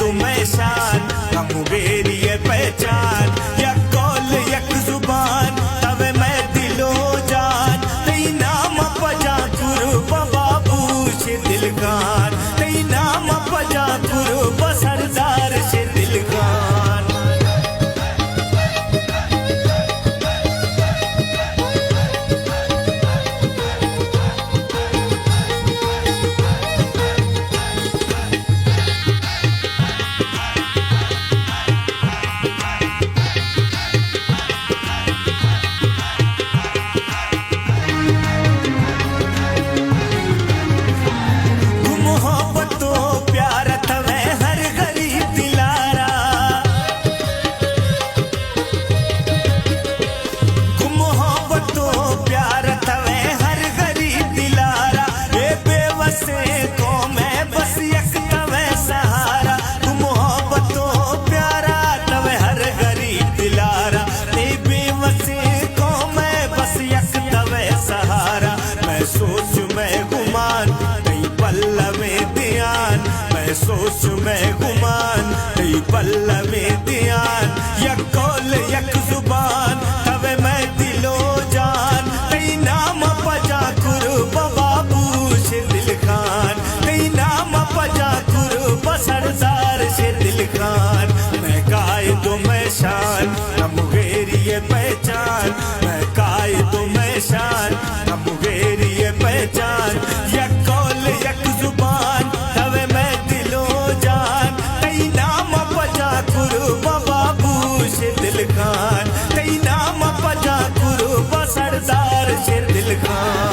तुम्हें शान मुगेरी ये पहचान यक कौल यक जुबान तवे मैं दिलो जान तई नाम पजा गुरु बाबू से दिल खान तई नाम पजा गुरु सरदार से दिल खान सोच में गुमान तई पल्ला में ध्यान यक कौल यक जुबान तवे मैं दिलो जान तई नाम पजा गुरु बाबू से दिल खान तई नाम पजा गुरु सरदार से दिल खान मैं कायदो मैं शान न मुगेरी ये पहचान मैं कायदो मैं शान न मुगेरी ये पहचान यक कौल यक जुबान तवे मैं दिल खान तई नाम पजा गुरु सरदार से दिल खान